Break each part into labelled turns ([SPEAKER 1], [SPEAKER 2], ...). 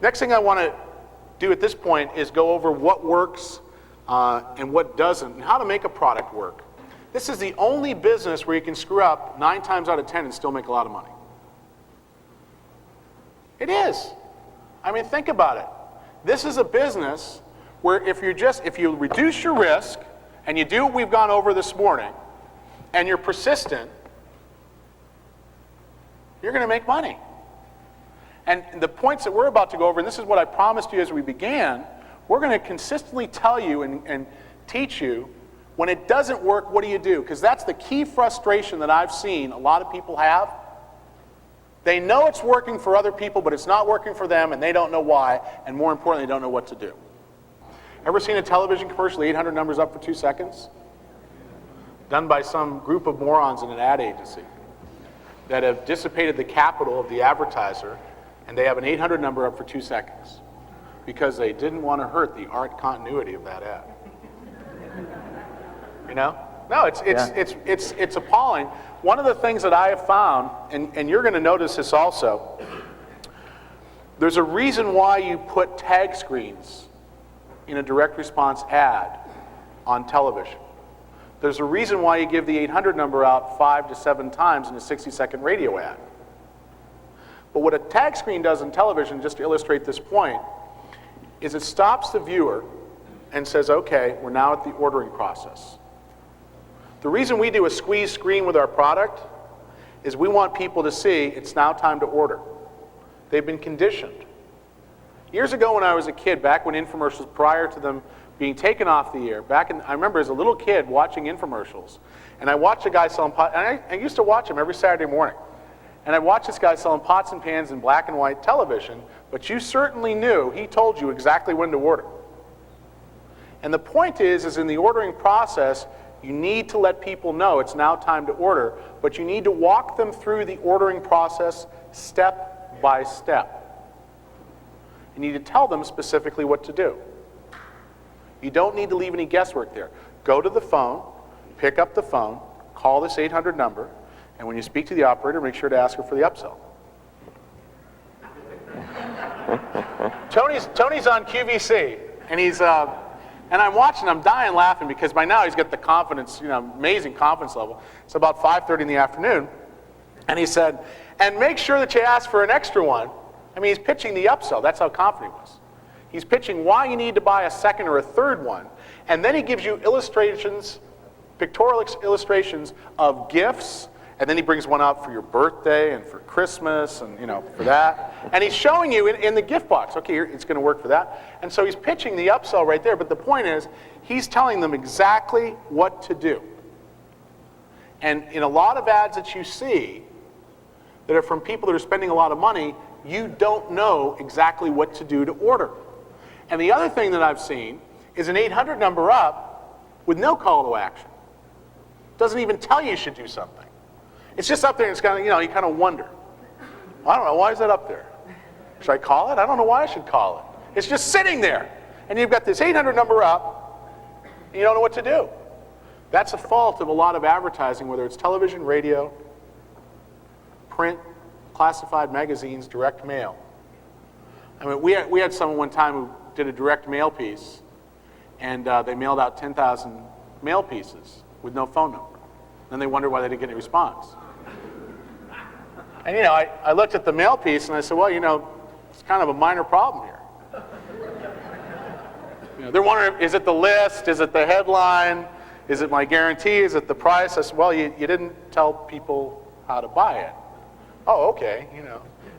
[SPEAKER 1] Next thing I want to do at this point is go over what works and what doesn't, and how to make a product work. This is the only business where you can screw up 9 times out of 10 and still make a lot of money. It is. I mean, think about it. This is a business where if you reduce your risk and you do what we've gone over this morning and you're persistent, you're going to make money. And the points that we're about to go over, and this is what I promised you as we began, we're going to consistently tell you and teach you when it doesn't work, what do you do? Because that's the key frustration that I've seen a lot of people have. They know it's working for other people, but it's not working for them, and they don't know why, and more importantly, they don't know what to do. Ever seen a television commercial, 800 numbers up for 2 seconds? Done by some group of morons in an ad agency that have dissipated the capital of the advertiser, and they have an 800 number up for 2 seconds because they didn't want to hurt the art continuity of that ad. You know? No, it's appalling. One of the things that I have found, and you're going to notice this also, there's a reason why you put tag screens in a direct response ad on television. There's a reason why you give the 800 number out 5 to 7 times in a 60-second radio ad. But what a tag screen does in television, just to illustrate this point, is it stops the viewer and says, okay, we're now at the ordering process. The reason we do a squeeze screen with our product is we want people to see it's now time to order. They've been conditioned. Years ago when I was a kid, back when infomercials, prior to them being taken off the air, I remember as a little kid watching infomercials, and I watched a guy selling pot, and I used to watch him every Saturday morning. And I watched this guy selling pots and pans in black and white television, but you certainly knew he told you exactly when to order. And the point is in the ordering process, you need to let people know it's now time to order, but you need to walk them through the ordering process step by step. You need to tell them specifically what to do. You don't need to leave any guesswork there. Go to the phone, pick up the phone, call this 800 number, and when you speak to the operator, make sure to ask her for the upsell. Tony's on QVC, and and I'm watching, I'm dying laughing because by now he's got the confidence, amazing confidence level. It's about 5:30 in the afternoon, and he said, and make sure that you ask for an extra one. I mean, he's pitching the upsell. That's how confident he was. He's pitching why you need to buy a second or a third one, and then he gives you illustrations, pictorial illustrations of gifts, and then he brings one out for your birthday and for Christmas and, for that. And he's showing you in the gift box, okay, it's going to work for that. And so he's pitching the upsell right there. But the point is, he's telling them exactly what to do. And in a lot of ads that you see that are from people that are spending a lot of money, you don't know exactly what to do to order. And the other thing that I've seen is an 800 number up with no call to action. Doesn't even tell you should do something. It's just up there, and it's kind of, you kind of wonder. I don't know, why is that up there? Should I call it? I don't know why I should call it. It's just sitting there. And you've got this 800 number up, and you don't know what to do. That's a fault of a lot of advertising, whether it's television, radio, print, classified magazines, direct mail. I mean, we had someone one time who did a direct mail piece, and they mailed out 10,000 mail pieces with no phone number. Then they wondered why they didn't get any response. And I looked at the mail piece and I said, well, it's kind of a minor problem here. They're wondering, is it the list? Is it the headline? Is it my guarantee? Is it the price? I said, well, you didn't tell people how to buy it. Oh, okay,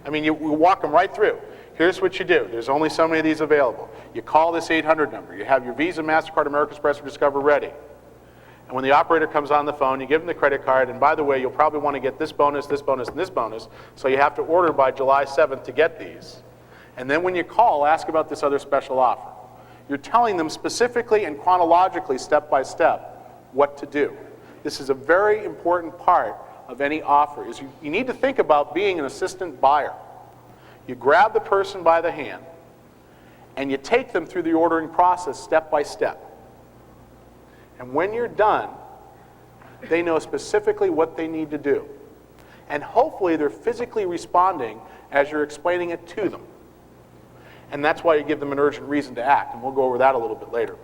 [SPEAKER 1] I mean, you walk them right through. Here's what you do. There's only so many of these available. You call this 800 number. You have your Visa, MasterCard, American Express, or Discover ready. And when the operator comes on the phone, you give them the credit card, and by the way, you'll probably want to get this bonus, this bonus, and this bonus, so you have to order by July 7th to get these. And then when you call, ask about this other special offer. You're telling them specifically and chronologically, step by step, what to do. This is a very important part of any offer, is you need to think about being an assistant buyer. You grab the person by the hand, and you take them through the ordering process step by step. And when you're done, they know specifically what they need to do. And hopefully they're physically responding as you're explaining it to them. and that's why you give them an urgent reason to act, and we'll go over that a little bit later. But